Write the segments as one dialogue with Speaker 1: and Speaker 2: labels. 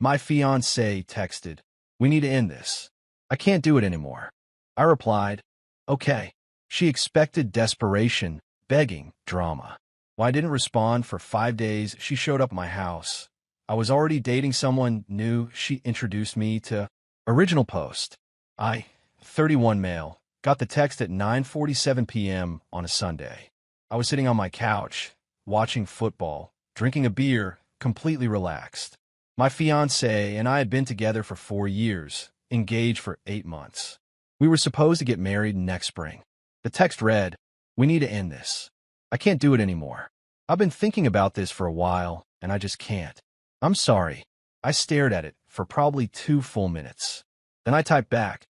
Speaker 1: My fiancée texted, "We need to end this. I can't do it anymore." I replied, "Okay." She expected desperation, begging, drama. When I didn't respond for 5 days, she showed up at my house. I was already dating someone new. She introduced me to original post. I, 31 male, got the text at 9:47 p.m. on a Sunday. I was sitting on my couch, watching football, drinking a beer, completely relaxed. My fiancé and I had been together for 4 years, engaged for 8 months. We were supposed to get married next spring. The text read, "We need to end this. I can't do it anymore. I've been thinking about this for a while, and I just can't. I'm sorry." I stared at it for probably 2 full minutes. Then I typed back,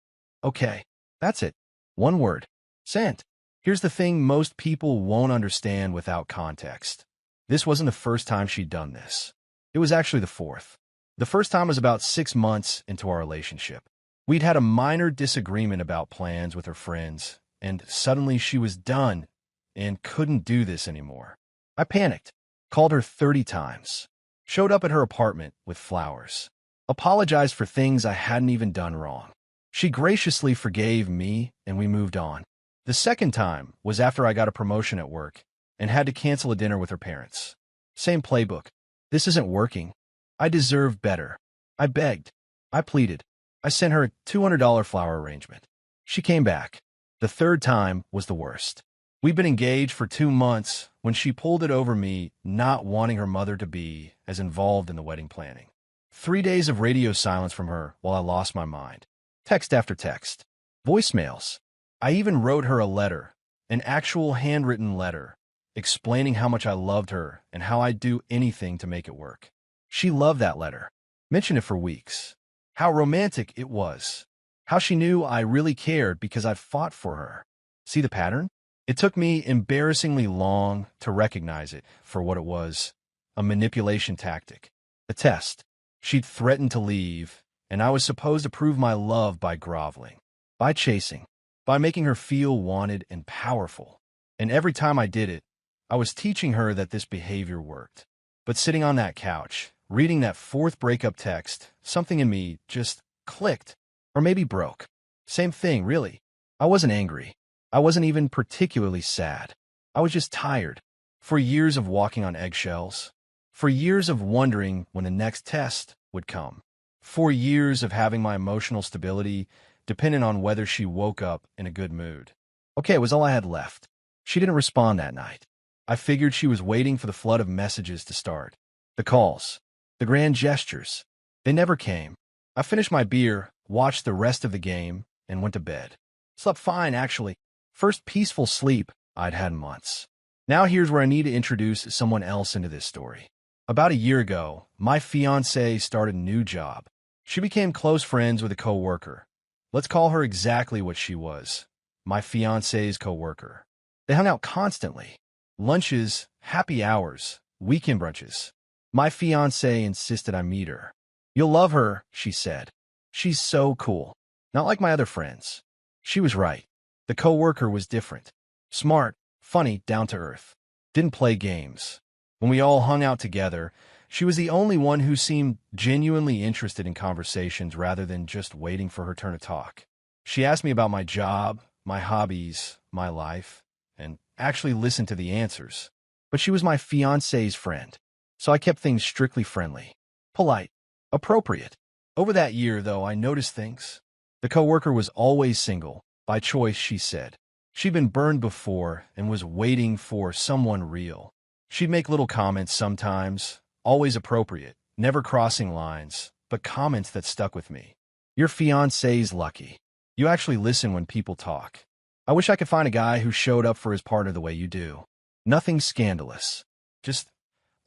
Speaker 1: "Okay, that's it. One word. Sent." Here's the thing most people won't understand without context. This wasn't the first time she'd done this. It was actually the fourth. The first time was about 6 months into our relationship. We'd had a minor disagreement about plans with her friends, and suddenly she was done and couldn't do this anymore. I panicked, called her 30 times, showed up at her apartment with flowers, apologized for things I hadn't even done wrong. She graciously forgave me, and we moved on. The second time was after I got a promotion at work and had to cancel a dinner with her parents. Same playbook. "This isn't working. I deserve better." I begged. I pleaded. I sent her a $200 flower arrangement. She came back. The third time was the worst. We'd been engaged for 2 months when she pulled it over me not wanting her mother to be as involved in the wedding planning. 3 days of radio silence from her while I lost my mind. Text after text. Voicemails. I even wrote her a letter, an actual handwritten letter, explaining how much I loved her and how I'd do anything to make it work. She loved that letter. Mentioned it for weeks. How romantic it was. How she knew I really cared because I fought for her. See the pattern? It took me embarrassingly long to recognize it for what it was, a manipulation tactic, a test. She'd threatened to leave, and I was supposed to prove my love by groveling, by chasing, by making her feel wanted and powerful. And every time I did it, I was teaching her that this behavior worked. But sitting on that couch, reading that fourth breakup text, something in me just clicked, or maybe broke. Same thing, really. I wasn't angry. I wasn't even particularly sad. I was just tired. For years of walking on eggshells. For years of wondering when the next test would come. For years of having my emotional stability dependent on whether she woke up in a good mood. Okay, it was all I had left. She didn't respond that night. I figured she was waiting for the flood of messages to start. The calls. The grand gestures. They never came. I finished my beer, watched the rest of the game, and went to bed. Slept fine, actually. First peaceful sleep I'd had in months. Now here's where I need to introduce someone else into this story. About a year ago, my fiancée started a new job. She became close friends with a coworker. Let's call her exactly what she was, my fiancé's coworker. They hung out constantly. Lunches, happy hours, weekend brunches. My fiancée insisted I meet her. "You'll love her," she said. "She's so cool. Not like my other friends." She was right. The coworker was different. Smart, funny, down to earth. Didn't play games. When we all hung out together, she was the only one who seemed genuinely interested in conversations rather than just waiting for her turn to talk. She asked me about my job, my hobbies, my life, and actually listened to the answers. But she was my fiancé's friend, so I kept things strictly friendly, polite, appropriate. Over that year, though, I noticed things. The coworker was always single, by choice, she said. She'd been burned before and was waiting for someone real. She'd make little comments sometimes, always appropriate, never crossing lines, but comments that stuck with me. "Your fiancé's lucky. You actually listen when people talk. I wish I could find a guy who showed up for his partner the way you do." Nothing scandalous. Just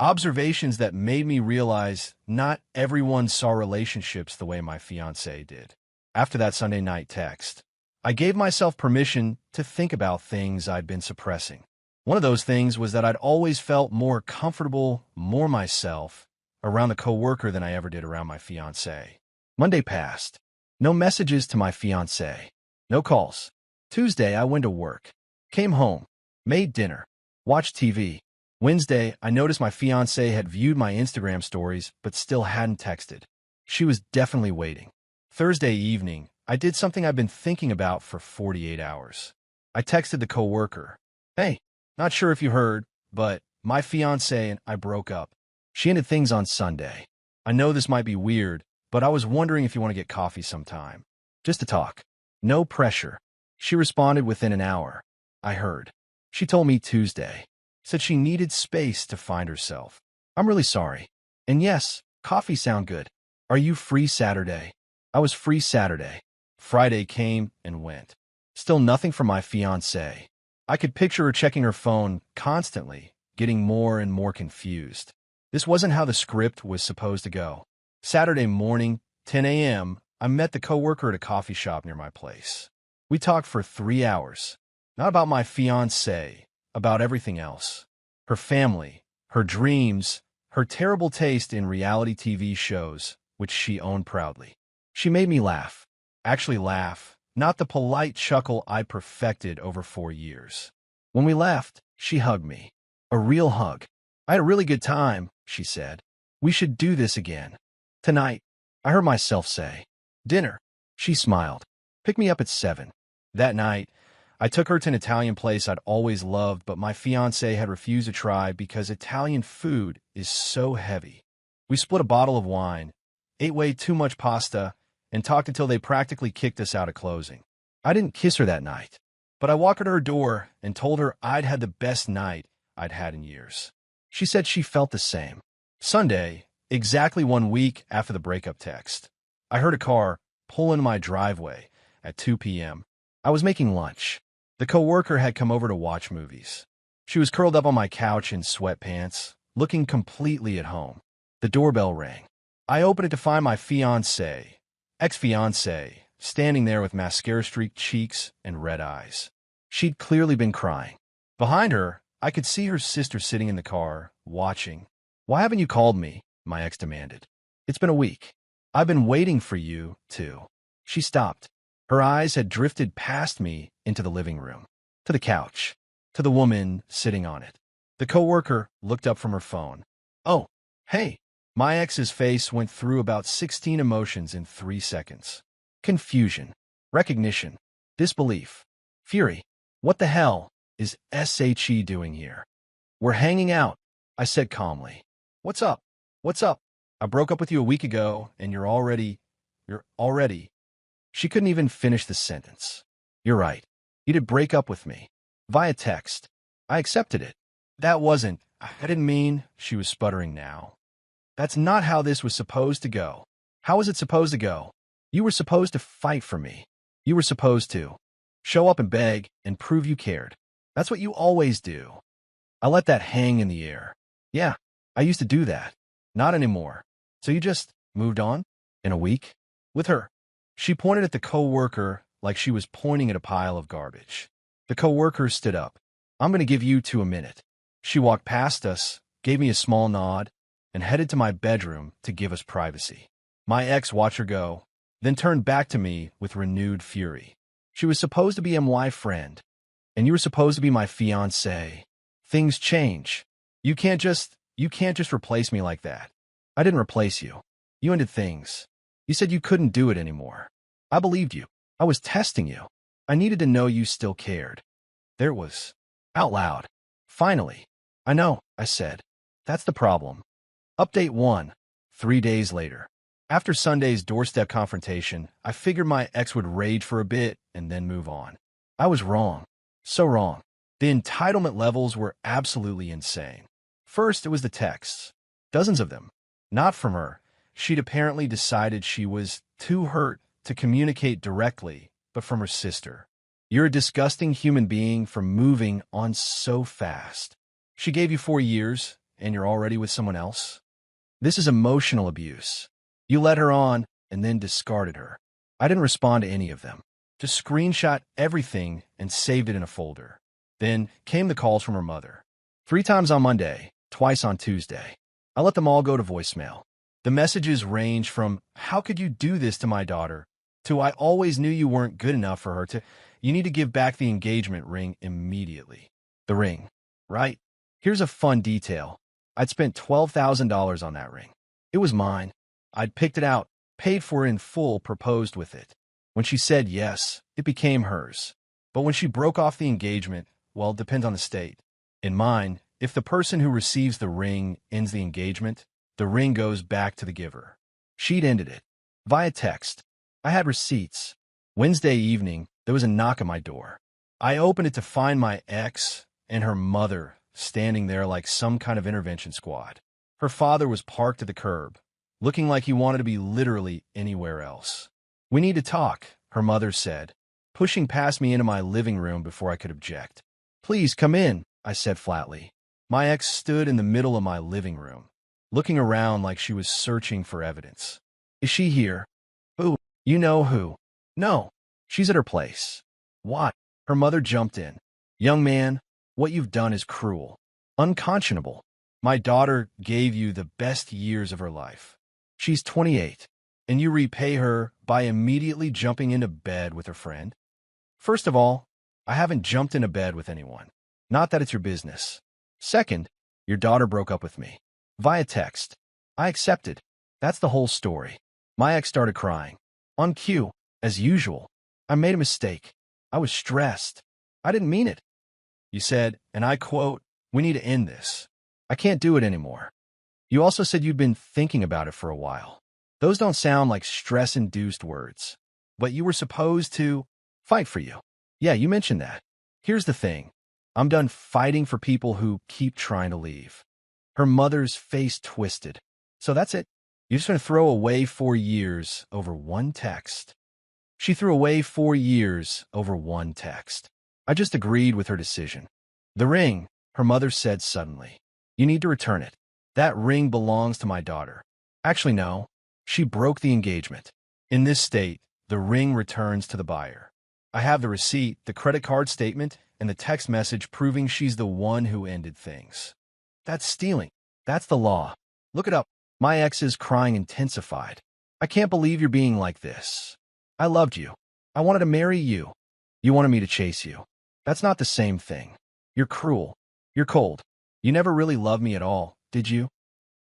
Speaker 1: observations that made me realize not everyone saw relationships the way my fiancée did. After that Sunday night text, I gave myself permission to think about things I'd been suppressing. One of those things was that I'd always felt more comfortable, more myself, around the coworker than I ever did around my fiancée. Monday passed. No messages to my fiancée. No calls. Tuesday, I went to work. Came home. Made dinner. Watched TV. Wednesday, I noticed my fiancée had viewed my Instagram stories but still hadn't texted. She was definitely waiting. Thursday evening, I did something I've been thinking about for 48 hours. I texted the coworker, "Hey, not sure if you heard, but my fiancée and I broke up. She ended things on Sunday. I know this might be weird, but I was wondering if you want to get coffee sometime. Just to talk. No pressure." She responded within an hour. I heard. She told me Tuesday. Said she needed space to find herself. "I'm really sorry. And yes, coffee sound good. Are you free Saturday?" I was free Saturday. Friday came and went. Still nothing from my fiancée. I could picture her checking her phone constantly, getting more and more confused. This wasn't how the script was supposed to go. Saturday morning, 10 a.m., I met the coworker at a coffee shop near my place. We talked for 3 hours. Not about my fiancée, about everything else. Her family, her dreams, her terrible taste in reality TV shows, which she owned proudly. She made me laugh. Actually laugh, not the polite chuckle I perfected over 4 years. When we left, she hugged me. A real hug. "I had a really good time," she said. "We should do this again. Tonight," I heard myself say. "Dinner." She smiled. "Pick me up at 7. That night, I took her to an Italian place I'd always loved, but my fiancé had refused to try because Italian food is so heavy. We split a bottle of wine, ate way too much pasta, and talked until they practically kicked us out at closing. I didn't kiss her that night, but I walked her to her door and told her I'd had the best night I'd had in years. She said she felt the same. Sunday, exactly 1 week after the breakup text, I heard a car pull into my driveway at 2 p.m. I was making lunch. The coworker had come over to watch movies. She was curled up on my couch in sweatpants, looking completely at home. The doorbell rang. I opened it to find my fiancé, ex-fiancé, standing there with mascara-streaked cheeks and red eyes. She'd clearly been crying. Behind her, I could see her sister sitting in the car, watching. "Why haven't you called me?" my ex demanded. "It's been a week. I've been waiting for you, too." She stopped. Her eyes had drifted past me into the living room, to the couch, to the woman sitting on it. The coworker looked up from her phone. "Oh, hey." My ex's face went through about 16 emotions in 3 seconds. Confusion, recognition, disbelief, fury. What the hell is SHE doing here? "We're hanging out," I said calmly. "What's up? What's up? I broke up with you a week ago, and you're already... She couldn't even finish the sentence. "You're right. You did break up with me. Via text. I accepted it. That wasn't... I didn't mean..." She was sputtering now. "That's not how this was supposed to go. How was it supposed to go? You were supposed to fight for me. You were supposed to show up and beg and prove you cared. That's what you always do." I let that hang in the air. "Yeah, I used to do that. Not anymore. So you just moved on? In a week? With her?" She pointed at the coworker like she was pointing at a pile of garbage. The coworker stood up. "I'm going to give you 2 a minute." She walked past us, gave me a small nod, and headed to my bedroom to give us privacy. My ex watched her go, then turned back to me with renewed fury. "She was supposed to be my friend, and you were supposed to be my fiancé. Things change. You can't just replace me like that." "I didn't replace you. You ended things. You said you couldn't do it anymore. I believed you. I was testing you. I needed to know you still cared." There it was. Out loud. Finally. "I know," I said. "That's the problem." Update 1. 3 days later. After Sunday's doorstep confrontation, I figured my ex would rage for a bit and then move on. I was wrong. So wrong. The entitlement levels were absolutely insane. First, it was the texts. Dozens of them. Not from her. She'd apparently decided she was too hurt to communicate directly, but from her sister. "You're a disgusting human being for moving on so fast. She gave you 4 years, and you're already with someone else? This is emotional abuse. You led her on and then discarded her." I didn't respond to any of them. Just screenshot everything and saved it in a folder. Then came the calls from her mother. 3 times on Monday, twice on Tuesday. I let them all go to voicemail. The messages range from, "How could you do this to my daughter?" to, "I always knew you weren't good enough for her," to, "You need to give back the engagement ring immediately." The ring, right? Here's a fun detail. I'd spent $12,000 on that ring. It was mine. I'd picked it out, paid for in full, proposed with it. When she said yes, it became hers. But when she broke off the engagement, well, it depends on the state. In mine, if the person who receives the ring ends the engagement, the ring goes back to the giver. She'd ended it. Via text. I had receipts. Wednesday evening, there was a knock on my door. I opened it to find my ex and her mother standing there like some kind of intervention squad. Her father was parked at the curb, looking like he wanted to be literally anywhere else. "We need to talk," her mother said, pushing past me into my living room before I could object. "Please come in," I said flatly. My ex stood in the middle of my living room, looking around like she was searching for evidence. "Is she here?" "Who? You know who?" "No, she's at her place." "Why?" Her mother jumped in. "Young man, what you've done is cruel, unconscionable. My daughter gave you the best years of her life. She's 28, and you repay her by immediately jumping into bed with her friend? First of all, I haven't jumped into bed with anyone. Not that it's your business. Second, your daughter broke up with me. Via text. I accepted. That's the whole story." My ex started crying. On cue, as usual. "I made a mistake. I was stressed. I didn't mean it. You said, and I quote, 'We need to end this. I can't do it anymore.' You also said you'd been thinking about it for a while. Those don't sound like stress-induced words. But you were supposed to fight for you. Yeah, you mentioned that. Here's the thing. I'm done fighting for people who keep trying to leave." Her mother's face twisted. "So that's it? You're just going to throw away 4 years over one text?" She threw away 4 years over one text. I just agreed with her decision. "The ring," her mother said suddenly. "You need to return it. That ring belongs to my daughter." Actually, no. She broke the engagement. In this state, the ring returns to the buyer. I have the receipt, the credit card statement, and the text message proving she's the one who ended things. That's stealing. That's the law. Look it up. My ex's crying intensified. "I can't believe you're being like this. I loved you. I wanted to marry you. You wanted me to chase you. That's not the same thing. You're cruel. You're cold. You never really loved me at all, did you?"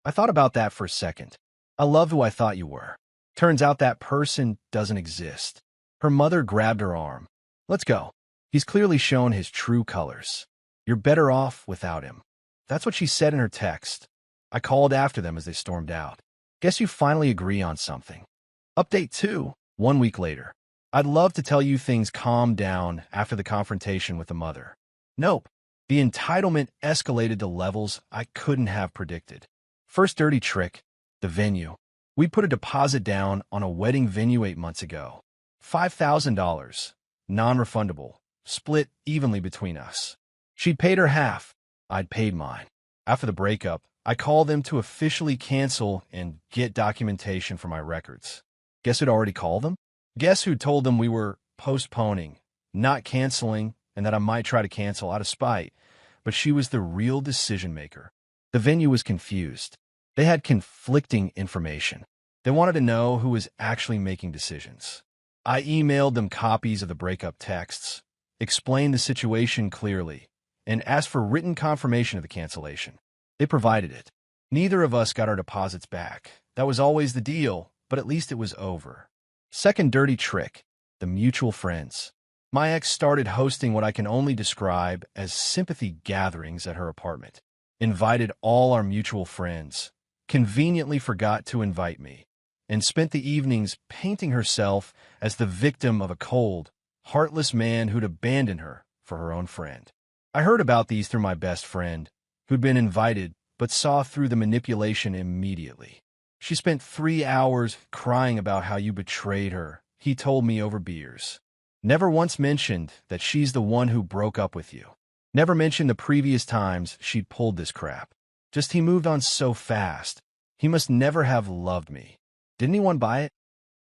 Speaker 1: I thought about that for a second. I love who I thought you were. Turns out that person doesn't exist. Her mother grabbed her arm. "Let's go. He's clearly shown his true colors. You're better off without him." That's what she said in her text. I called after them as they stormed out. "Guess you finally agree on something." Update 2, 1 week later. I'd love to tell you things calmed down after the confrontation with the mother. Nope. The entitlement escalated to levels I couldn't have predicted. First dirty trick, the venue. We put a deposit down on a wedding venue 8 months ago. $5,000, non-refundable, split evenly between us. She'd paid her half. I'd paid mine. After the breakup, I called them to officially cancel and get documentation for my records. Guess who'd already called them? Guess who told them we were postponing, not canceling, and that I might try to cancel out of spite, but she was the real decision maker. The venue was confused. They had conflicting information. They wanted to know who was actually making decisions. I emailed them copies of the breakup texts, explained the situation clearly, and asked for written confirmation of the cancellation. They provided it. Neither of us got our deposits back. That was always the deal, but at least it was over. Second dirty trick, the mutual friends. My ex started hosting what I can only describe as sympathy gatherings at her apartment. Invited all our mutual friends, conveniently forgot to invite me, and spent the evenings painting herself as the victim of a cold, heartless man who'd abandoned her for her own friend. I heard about these through my best friend, who'd been invited but saw through the manipulation immediately. She spent 3 hours crying about how you betrayed her, he told me over beers. Never once mentioned that she's the one who broke up with you. Never mentioned the previous times she'd pulled this crap. Just he moved on so fast. He must never have loved me. Did anyone buy it?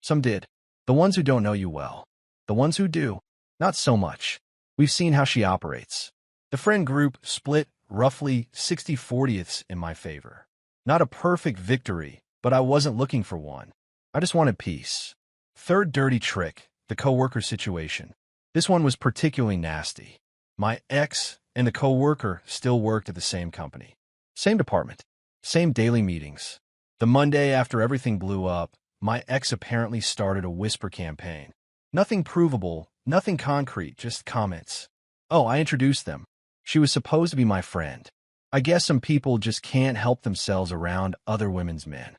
Speaker 1: Some did. The ones who don't know you well. The ones who do, not so much. We've seen how she operates. The friend group split roughly 60/40ths in my favor. Not a perfect victory, but I wasn't looking for one. I just wanted peace. Third dirty trick, the coworker situation. This one was particularly nasty. My ex and the coworker still worked at the same company. Same department. Same daily meetings. The Monday after everything blew up, my ex apparently started a whisper campaign. Nothing provable, nothing concrete, just comments. Oh, I introduced them. She was supposed to be my friend. I guess some people just can't help themselves around other women's men.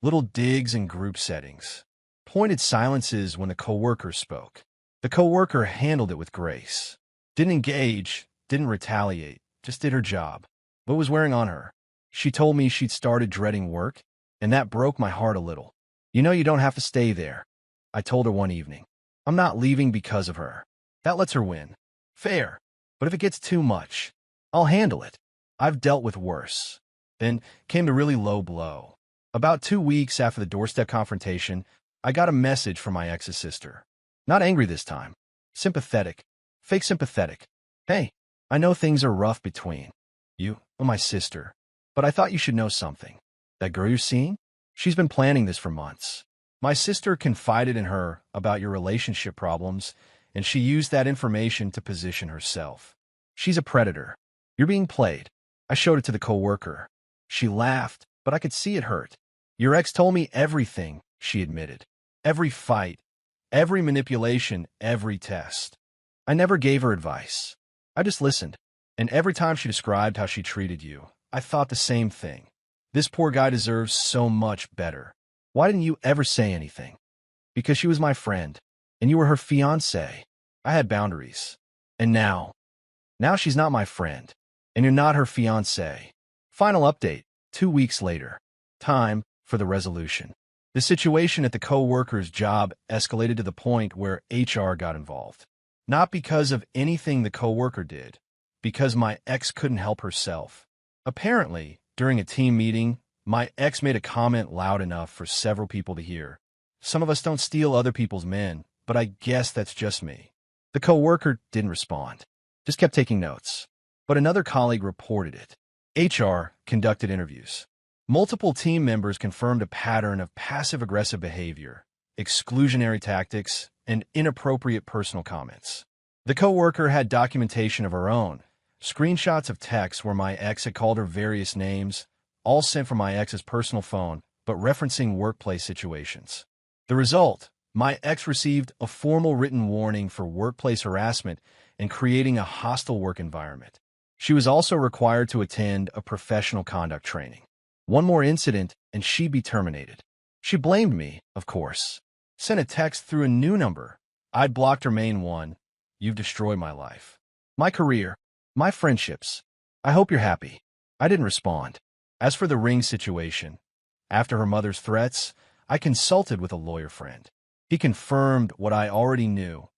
Speaker 1: Little digs in group settings. Pointed silences when the coworker spoke. The coworker handled it with grace. Didn't engage, didn't retaliate, just did her job. What was wearing on her? She told me she'd started dreading work, and that broke my heart a little. You know you don't have to stay there, I told her one evening. I'm not leaving because of her. That lets her win. Fair. But if it gets too much, I'll handle it. I've dealt with worse. Then came the really low blow. About 2 weeks after the doorstep confrontation, I got a message from my ex's sister. Not angry this time. Sympathetic. Fake sympathetic. Hey, I know things are rough between you and my sister, but I thought you should know something. That girl you're seeing? She's been planning this for months. My sister confided in her about your relationship problems, and she used that information to position herself. She's a predator. You're being played. I showed it to the coworker. She laughed, but I could see it hurt. Your ex told me everything, she admitted. Every fight, every manipulation, every test. I never gave her advice. I just listened. And every time she described how she treated you, I thought the same thing. This poor guy deserves so much better. Why didn't you ever say anything? Because she was my friend, and you were her fiancé. I had boundaries. And now she's not my friend, and you're not her fiancé. Final update, 2 weeks later. Time for the resolution. The situation at the co-worker's job escalated to the point where HR got involved. Not because of anything the co-worker did, because my ex couldn't help herself. Apparently, during a team meeting, my ex made a comment loud enough for several people to hear. Some of us don't steal other people's men, but I guess that's just me. The co-worker didn't respond, just kept taking notes. But another colleague reported it. HR conducted interviews. Multiple team members confirmed a pattern of passive-aggressive behavior, exclusionary tactics, and inappropriate personal comments. The co-worker had documentation of her own, screenshots of texts where my ex had called her various names, all sent from my ex's personal phone, but referencing workplace situations. The result, my ex received a formal written warning for workplace harassment and creating a hostile work environment. She was also required to attend a professional conduct training. One more incident, and she'd be terminated. She blamed me, of course. Sent a text through a new number. I'd blocked her main one. You've destroyed my life. My career. My friendships. I hope you're happy. I didn't respond. As for the ring situation, after her mother's threats, I consulted with a lawyer friend. He confirmed what I already knew.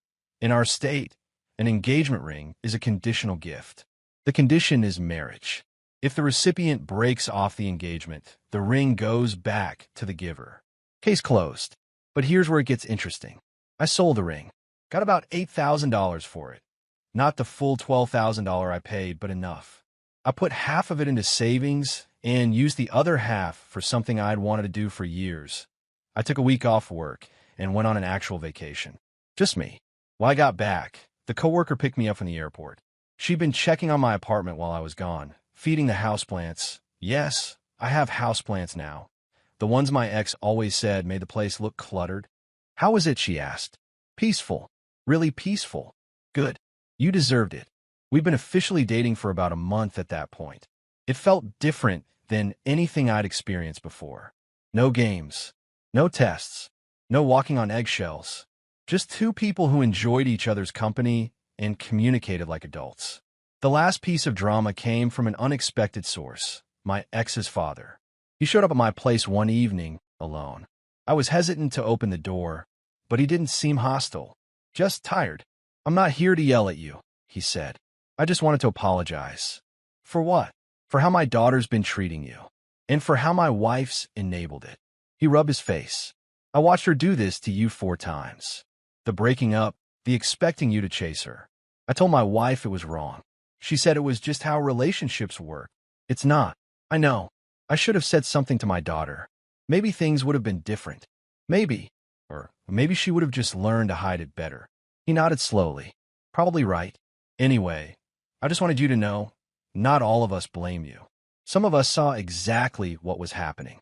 Speaker 1: In our state, an engagement ring is a conditional gift. The condition is marriage. If the recipient breaks off the engagement, the ring goes back to the giver. Case closed. But here's where it gets interesting. I sold the ring. Got about $8,000 for it. Not the full $12,000 I paid, but enough. I put half of it into savings and used the other half for something I'd wanted to do for years. I took a week off work and went on an actual vacation. Just me. When I got back, the coworker picked me up from the airport. She'd been checking on my apartment while I was gone, feeding the houseplants. Yes, I have houseplants now. The ones my ex always said made the place look cluttered. How was it, she asked. Peaceful. Really peaceful. Good. You deserved it. We'd been officially dating for about a month at that point. It felt different than anything I'd experienced before. No games. No tests. No walking on eggshells. Just two people who enjoyed each other's company and communicated like adults. The last piece of drama came from an unexpected source, my ex's father. He showed up at my place one evening, alone. I was hesitant to open the door, but he didn't seem hostile. Just tired. I'm not here to yell at you, he said. I just wanted to apologize. For what? For how my daughter's been treating you. And for how my wife's enabled it. He rubbed his face. I watched her do this to you 4 times. The breaking up, the expecting you to chase her. I told my wife it was wrong. She said it was just how relationships work. It's not. I know. I should have said something to my daughter. Maybe things would have been different. Maybe. Or maybe she would have just learned to hide it better. He nodded slowly. Probably right. Anyway, I just wanted you to know, not all of us blame you. Some of us saw exactly what was happening.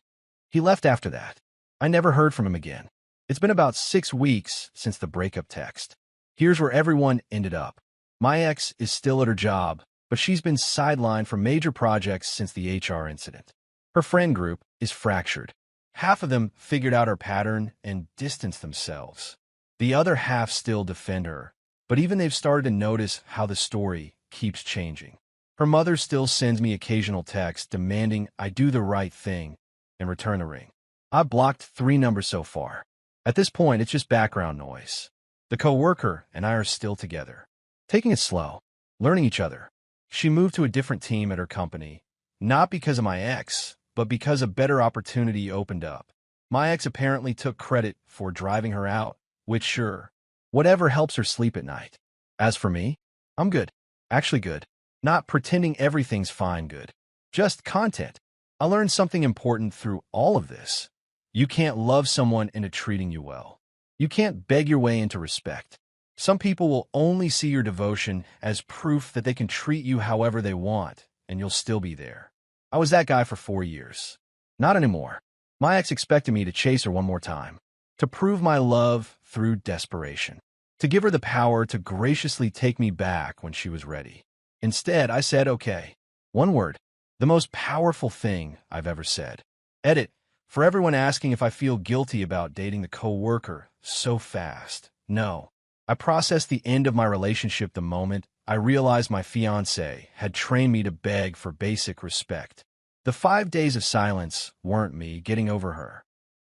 Speaker 1: He left after that. I never heard from him again. It's been about 6 weeks since the breakup text. Here's where everyone ended up. My ex is still at her job, but she's been sidelined from major projects since the HR incident. Her friend group is fractured. Half of them figured out her pattern and distanced themselves. The other half still defend her, but even they've started to notice how the story keeps changing. Her mother still sends me occasional texts demanding I do the right thing and return the ring. I've blocked 3 numbers so far. At this point, it's just background noise. The coworker and I are still together, taking it slow, learning each other. She moved to a different team at her company, not because of my ex, but because a better opportunity opened up. My ex apparently took credit for driving her out, which sure, whatever helps her sleep at night. As for me, I'm good. Actually good. Not pretending everything's fine good. Just content. I learned something important through all of this. You can't love someone into treating you well. You can't beg your way into respect. Some people will only see your devotion as proof that they can treat you however they want, and you'll still be there. I was that guy for 4 years. Not anymore. My ex expected me to chase her one more time, to prove my love through desperation, to give her the power to graciously take me back when she was ready. Instead, I said, okay. One word. The most powerful thing I've ever said. Edit. For everyone asking if I feel guilty about dating the coworker so fast. No. I processed the end of my relationship the moment I realized my fiancée had trained me to beg for basic respect. The 5 days of silence weren't me getting over her.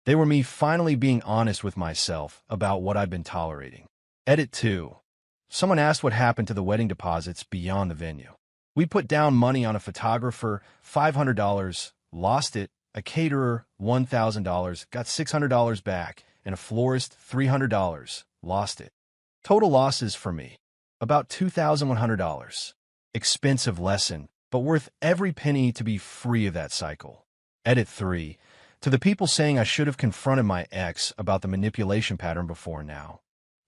Speaker 1: They were me finally being honest with myself about what I'd been tolerating. Edit 2. Someone asked what happened to the wedding deposits beyond the venue. We put down money on a photographer, $500, lost it, a caterer, $1,000, got $600 back, and a florist, $300, lost it. Total losses for me, about $2,100. Expensive lesson, but worth every penny to be free of that cycle. Edit 3. To the people saying I should have confronted my ex about the manipulation pattern before now.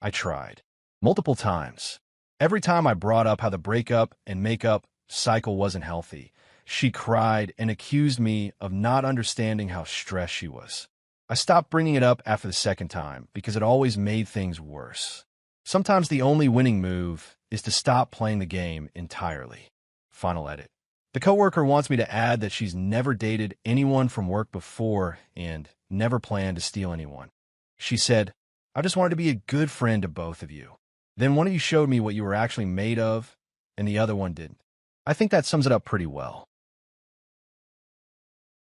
Speaker 1: I tried. Multiple times. Every time I brought up how the breakup and makeup cycle wasn't healthy, she cried and accused me of not understanding how stressed she was. I stopped bringing it up after the second time because it always made things worse. Sometimes the only winning move is to stop playing the game entirely. Final edit. The coworker wants me to add that she's never dated anyone from work before and never planned to steal anyone. She said, I just wanted to be a good friend to both of you. Then one of you showed me what you were actually made of, and the other one didn't. I think that sums it up pretty well.